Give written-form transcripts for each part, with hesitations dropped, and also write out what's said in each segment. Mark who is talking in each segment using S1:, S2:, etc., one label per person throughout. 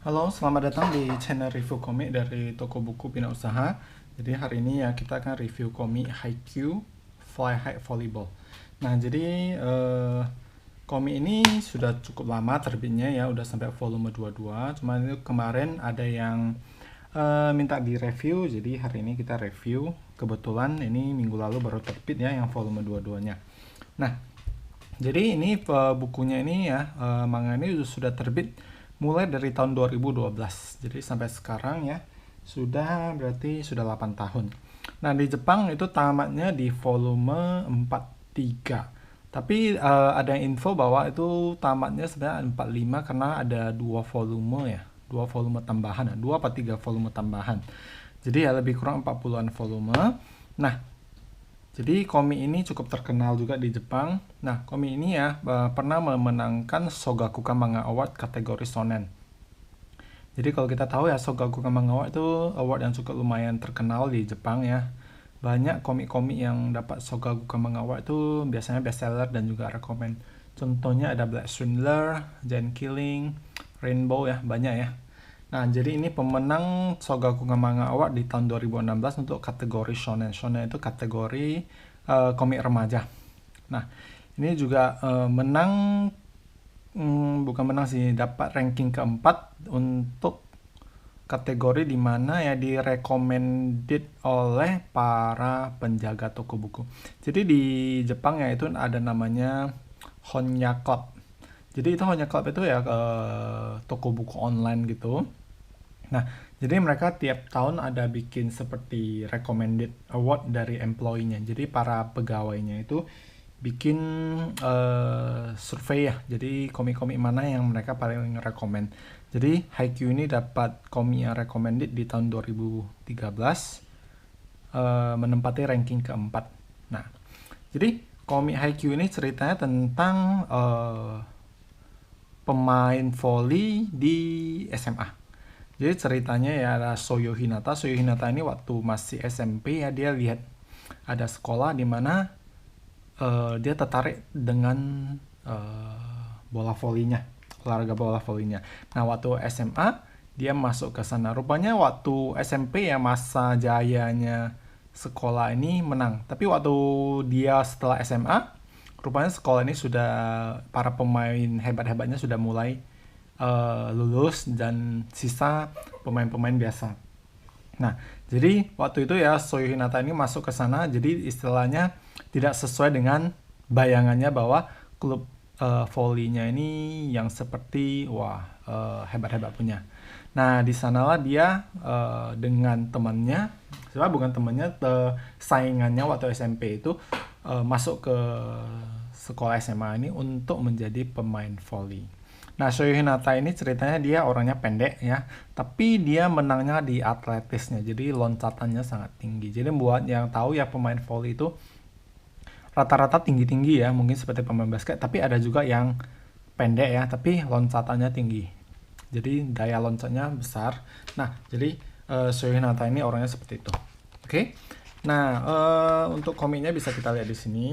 S1: Halo, selamat datang di channel review komik dari toko buku Bina Usaha. Jadi hari ini ya kita akan review komik Haikyuu Fly High Volleyball. Nah, jadi komik ini sudah cukup lama terbitnya ya, udah sampai volume 22. Cuma itu kemarin ada yang minta di-review, jadi hari ini kita review. Kebetulan ini minggu lalu baru terbit ya yang volume 22-nya. Nah, jadi ini bukunya ini ya, manga ini sudah terbit mulai dari tahun 2012. Jadi sampai sekarang ya berarti sudah 8 tahun. Nah, di Jepang itu tamatnya di volume 43. Tapi ada yang info bahwa itu tamatnya sebenarnya 45 karena ada dua volume ya. Dua volume tambahan, dua atau tiga volume tambahan. Jadi ya lebih kurang 40-an volume. Nah, jadi komik ini cukup terkenal juga di Jepang. Nah, komik ini ya pernah memenangkan Shogakukan Manga Award kategori shonen. Jadi kalau kita tahu ya Shogakukan Manga Award itu award yang cukup lumayan terkenal di Jepang ya. Banyak komik-komik yang dapat Shogakukan Manga Award itu biasanya bestseller dan juga rekomen. Contohnya ada Black Swindler, Giant Killing, Rainbow ya, banyak ya. Nah, jadi ini pemenang Shogakukan Manga Award di tahun 2016 untuk kategori shonen. Shonen itu kategori komik remaja. Nah, ini juga bukan menang sih, dapat ranking keempat untuk kategori di mana ya di recommended oleh para penjaga toko buku. Jadi di Jepang ya itu ada namanya Honya Club. Jadi itu Honya Club itu ya toko buku online gitu. Nah, jadi mereka tiap tahun ada bikin seperti recommended award dari employee-nya. Jadi para pegawainya itu bikin survei ya. Jadi komik-komik mana yang mereka paling rekomend. Jadi Haikyuu ini dapat komik yang recommended di tahun 2013 menempati ranking keempat. Nah, jadi komik Haikyuu ini ceritanya tentang pemain volley di SMA. Jadi ceritanya ya ada Soyo Hinata. Soyo Hinata ini waktu masih SMP ya dia lihat ada sekolah di mana dia tertarik dengan bola volinya, olahraga bola volinya. Nah, waktu SMA dia masuk ke sana. Rupanya waktu SMP ya masa jayanya sekolah ini menang. Tapi waktu dia setelah SMA, rupanya sekolah ini sudah para pemain hebat-hebatnya sudah mulai lulus dan sisa pemain-pemain biasa. Nah, jadi waktu itu ya Soyo Hinata ini masuk ke sana, jadi istilahnya tidak sesuai dengan bayangannya bahwa klub volley-nya ini yang seperti hebat-hebat punya. Nah, di sanalah dia dengan temannya, sebenarnya bukan temannya, saingannya waktu SMP itu masuk ke sekolah SMA ini untuk menjadi pemain volley. Nah, Shoyo Hinata ini ceritanya dia orangnya pendek ya, tapi dia menangnya di atletisnya, jadi loncatannya sangat tinggi. Jadi buat yang tahu ya pemain volley itu rata-rata tinggi-tinggi ya, mungkin seperti pemain basket, tapi ada juga yang pendek ya, tapi loncatannya tinggi. Jadi daya loncatnya besar. Nah, jadi Shoyo Hinata ini orangnya seperti itu. Oke. Nah, untuk komiknya bisa kita lihat di sini.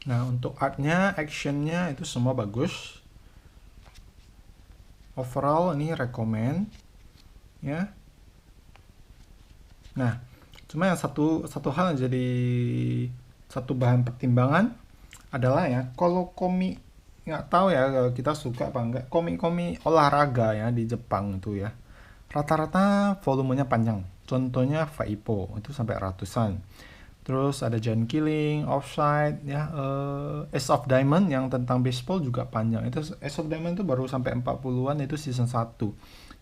S1: Nah, untuk artnya, actionnya itu semua bagus. Overall ini recommend ya. Nah, cuma yang satu hal yang jadi satu bahan pertimbangan adalah ya kalau komik, nggak tahu ya kita suka apa enggak, komik-komik olahraga ya di Jepang itu ya rata-rata volumenya panjang. Contohnya Faipo itu sampai ratusan. Terus ada Giant Killing, Offside, ya, Ace of Diamond yang tentang baseball juga panjang. Itu Ace of Diamond itu baru sampai 40-an, itu season 1.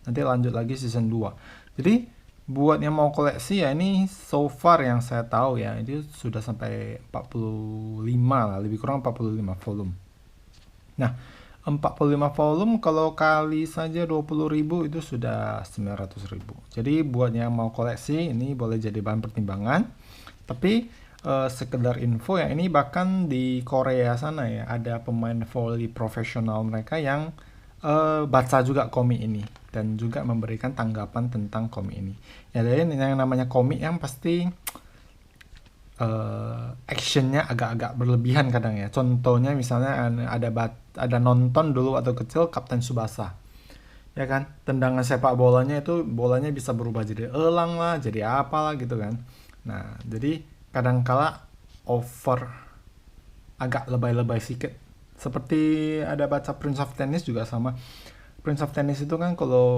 S1: Nanti lanjut lagi season 2. Jadi buat yang mau koleksi ya ini so far yang saya tahu ya, itu sudah sampai 45 lah, lebih kurang 45 volume. Nah, 45 volume kalau kali saja 20.000 itu sudah 900.000. Jadi buat yang mau koleksi ini boleh jadi bahan pertimbangan. Tapi sekedar info ya, ini bahkan di Korea sana ya, ada pemain volley profesional mereka yang baca juga komik ini dan juga memberikan tanggapan tentang komik ini. Ya, jadi yang namanya komik yang pasti actionnya agak-agak berlebihan kadang ya. Contohnya misalnya ada nonton dulu waktu kecil Kapten Tsubasa, ya kan, tendangan sepak bolanya bisa berubah jadi elang lah, jadi apalah gitu kan. Nah, jadi kadangkala over, agak lebay-lebay sedikit. Seperti ada baca Prince of Tennis juga sama. Prince of Tennis itu kan kalau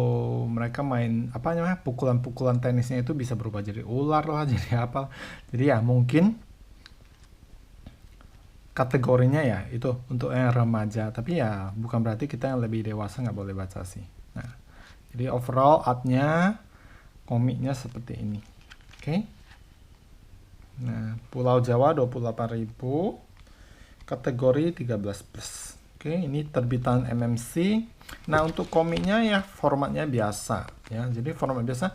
S1: mereka main apa namanya, pukulan-pukulan tenisnya itu bisa berubah jadi ular lah, jadi apa. Jadi ya mungkin kategorinya ya itu untuk yang remaja, tapi ya bukan berarti kita yang lebih dewasa nggak boleh baca sih. Nah, jadi overall artnya komiknya seperti ini. Oke. Nah, Pulau Jawa 28.000, kategori 13 plus. Oke, ini terbitan MMC. Nah, untuk komiknya ya formatnya biasa ya. Jadi format biasa,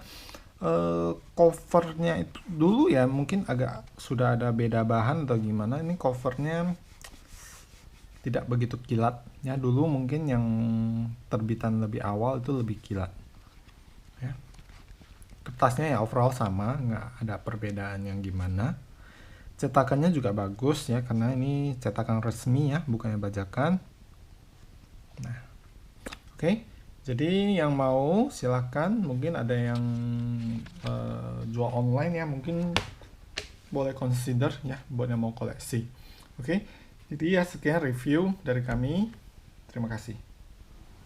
S1: covernya itu dulu ya mungkin agak sudah ada beda bahan atau gimana. Ini covernya tidak begitu kilat ya. Dulu mungkin yang terbitan lebih awal itu lebih kilat ya. Kertasnya ya overall sama, nggak ada perbedaan yang gimana. Cetakannya juga bagus ya, karena ini cetakan resmi ya, bukannya bajakan. Nah, oke. Jadi yang mau silahkan, mungkin ada yang jual online ya, mungkin boleh consider ya buat yang mau koleksi. Oke. Jadi ya sekian review dari kami. Terima kasih.